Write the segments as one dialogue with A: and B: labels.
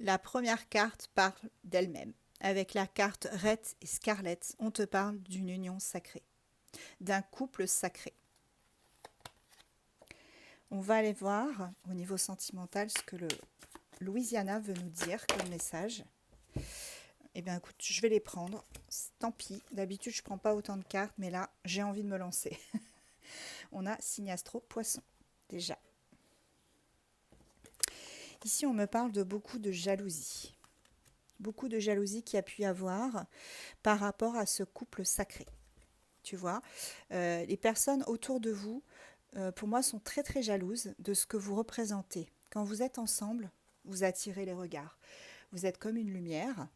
A: La première carte parle d'elle-même. Avec la carte Red et Scarlett, on te parle d'une union sacrée, d'un couple sacré. On va aller voir au niveau sentimental ce que le Louisiana veut nous dire comme message. Eh bien écoute, je vais les prendre. Tant pis, d'habitude je prends pas autant de cartes, mais là j'ai envie de me lancer. On a signe astro poisson, déjà. Ici on me parle de beaucoup de jalousie. Beaucoup de jalousie qu'il y a pu y avoir par rapport à ce couple sacré. Tu vois, les personnes autour de vous, pour moi, sont très très jalouses de ce que vous représentez. Quand vous êtes ensemble, vous attirez les regards. Vous êtes comme une lumière.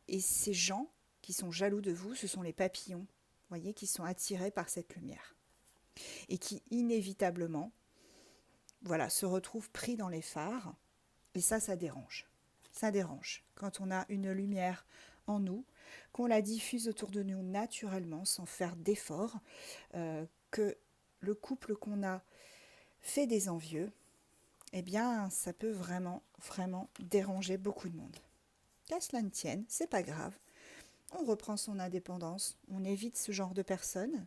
A: Et ces gens qui sont jaloux de vous, ce sont les papillons, voyez, qui sont attirés par cette lumière. Et qui inévitablement, voilà, se retrouvent pris dans les phares. Et ça dérange. Ça dérange. Quand on a une lumière en nous, qu'on la diffuse autour de nous naturellement, sans faire d'efforts, que le couple qu'on a fait des envieux, eh bien, ça peut vraiment, vraiment déranger beaucoup de monde. Qu'à cela ne tienne, c'est pas grave. On reprend son indépendance, on évite ce genre de personnes,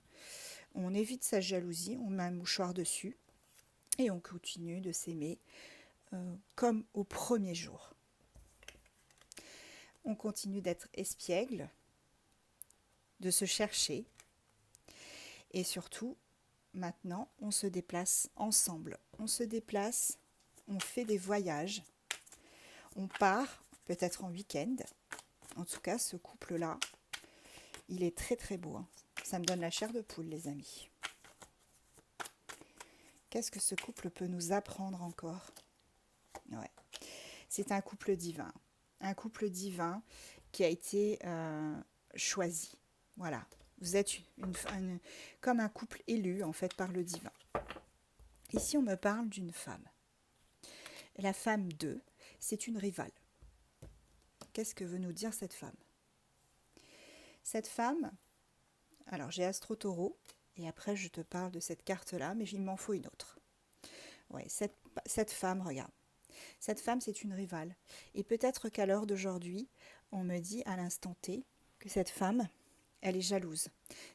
A: on évite sa jalousie, on met un mouchoir dessus et on continue de s'aimer comme au premier jour. On continue d'être espiègle, de se chercher et surtout, maintenant, on se déplace ensemble. On se déplace, on fait des voyages, on part peut-être en week-end. En tout cas, ce couple-là, il est très très beau. Hein. Ça me donne la chair de poule, les amis. Qu'est-ce que ce couple peut nous apprendre encore? Ouais. C'est un couple divin. Un couple divin qui a été choisi. Voilà. Vous êtes comme un couple élu, en fait, par le divin. Ici, on me parle d'une femme. La femme 2, c'est une rivale. Qu'est-ce que veut nous dire cette femme? Cette femme, alors j'ai Astro Taureau, et après je te parle de cette carte-là, mais il m'en faut une autre. Ouais, cette femme, regarde. Cette femme, c'est une rivale. Et peut-être qu'à l'heure d'aujourd'hui, on me dit à l'instant T que cette femme, elle est jalouse.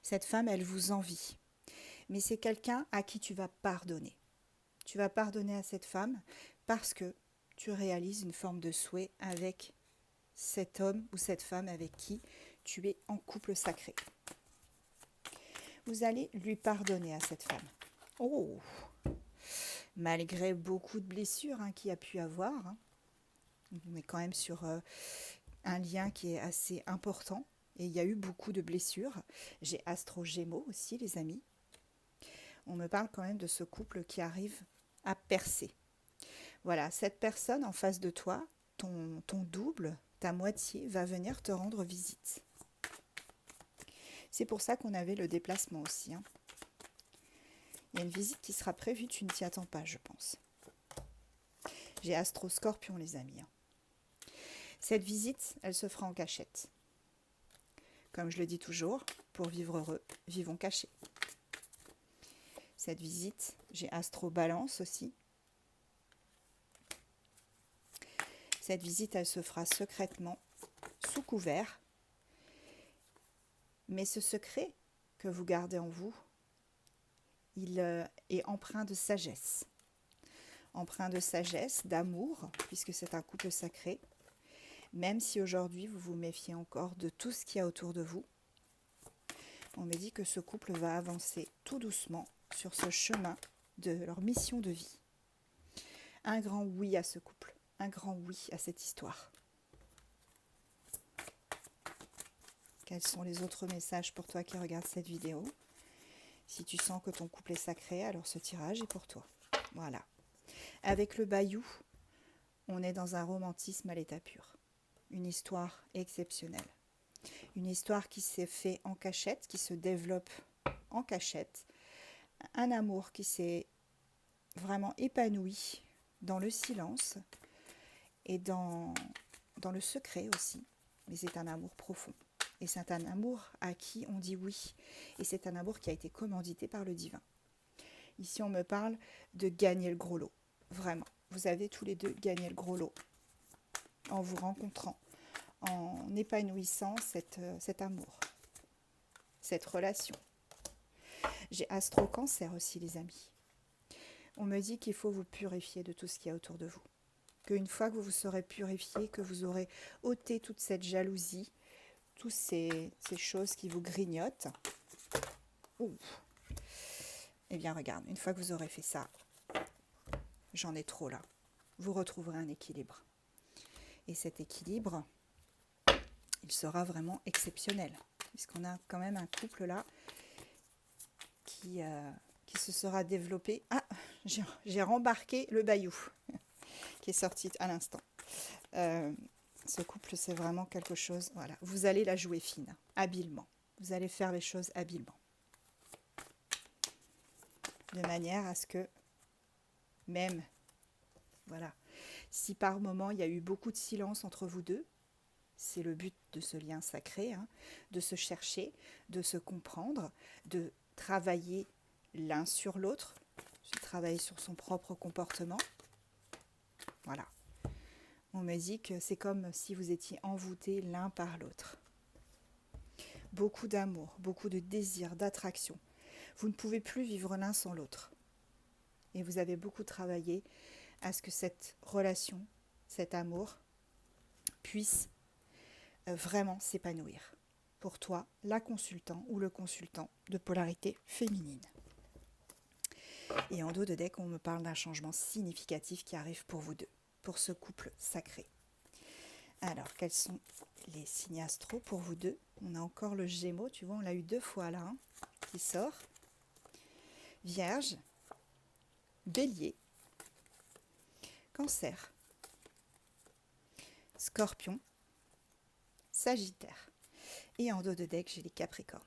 A: Cette femme, elle vous envie. Mais c'est quelqu'un à qui tu vas pardonner. Tu vas pardonner à cette femme parce que tu réalises une forme de souhait avec cet homme ou cette femme avec qui tu es en couple sacré. Vous allez lui pardonner à cette femme. Oh, malgré beaucoup de blessures qu'il y a pu avoir, hein, on est quand même sur un lien qui est assez important et il y a eu beaucoup de blessures. J'ai Astro Gémeaux aussi, les amis. On me parle quand même de ce couple qui arrive à percer. Voilà, cette personne en face de toi, ton double, ta moitié, va venir te rendre visite. C'est pour ça qu'on avait le déplacement aussi. Hein. Il y a une visite qui sera prévue, tu ne t'y attends pas, je pense. J'ai Astro Scorpion, les amis. Hein. Cette visite, elle se fera en cachette. Comme je le dis toujours, pour vivre heureux, vivons cachés. Cette visite, j'ai Astro Balance aussi. Cette visite, elle se fera secrètement, sous couvert. Mais ce secret que vous gardez en vous, il est empreint de sagesse. Empreint de sagesse, d'amour, puisque c'est un couple sacré. Même si aujourd'hui vous vous méfiez encore de tout ce qu'il y a autour de vous, on me dit que ce couple va avancer tout doucement sur ce chemin de leur mission de vie. Un grand oui à ce couple, un grand oui à cette histoire. Quels sont les autres messages pour toi qui regardes cette vidéo? Si tu sens que ton couple est sacré, alors ce tirage est pour toi. Voilà. Avec le Bayou, on est dans un romantisme à l'état pur. Une histoire exceptionnelle. Une histoire qui s'est faite en cachette, qui se développe en cachette. Un amour qui s'est vraiment épanoui dans le silence et dans le secret aussi. Mais c'est un amour profond. Et c'est un amour à qui on dit oui. Et c'est un amour qui a été commandité par le divin. Ici, on me parle de gagner le gros lot. Vraiment. Vous avez tous les deux gagné le gros lot. en vous rencontrant, en épanouissant cet amour, cette relation. J'ai Astro-Cancer aussi, les amis. On me dit qu'il faut vous purifier de tout ce qu'il y a autour de vous. Qu'une fois que vous vous serez purifié, que vous aurez ôté toute cette jalousie, toutes ces choses qui vous grignotent. Ouh. Eh bien, regarde, une fois que vous aurez fait ça, j'en ai trop là. Vous retrouverez un équilibre. Et cet équilibre, il sera vraiment exceptionnel. Puisqu'on a quand même un couple là qui se sera développé. Ah, j'ai rembarqué le Bayou qui est sorti à l'instant. Ce couple, c'est vraiment quelque chose. Voilà, vous allez la jouer fine, habilement. Vous allez faire les choses habilement. De manière à ce que même, voilà, si par moment il y a eu beaucoup de silence entre vous deux, c'est le but de ce lien sacré, hein, de se chercher, de se comprendre, de travailler l'un sur l'autre, de travailler sur son propre comportement. Voilà. On me dit que c'est comme si vous étiez envoûtés l'un par l'autre. Beaucoup d'amour, beaucoup de désir, d'attraction. Vous ne pouvez plus vivre l'un sans l'autre. Et vous avez beaucoup travaillé à ce que cette relation, cet amour, puisse vraiment s'épanouir. Pour toi, la consultante ou le consultant de polarité féminine. Et en dos de deck, on me parle d'un changement significatif qui arrive pour vous deux, pour ce couple sacré. Alors, quels sont les signes astro pour vous deux? On a encore le Gémeaux, tu vois, on l'a eu 2 fois là, hein, qui sort. Vierge, Bélier, Cancer, Scorpion, Sagittaire. Et en dos de deck, j'ai les Capricornes.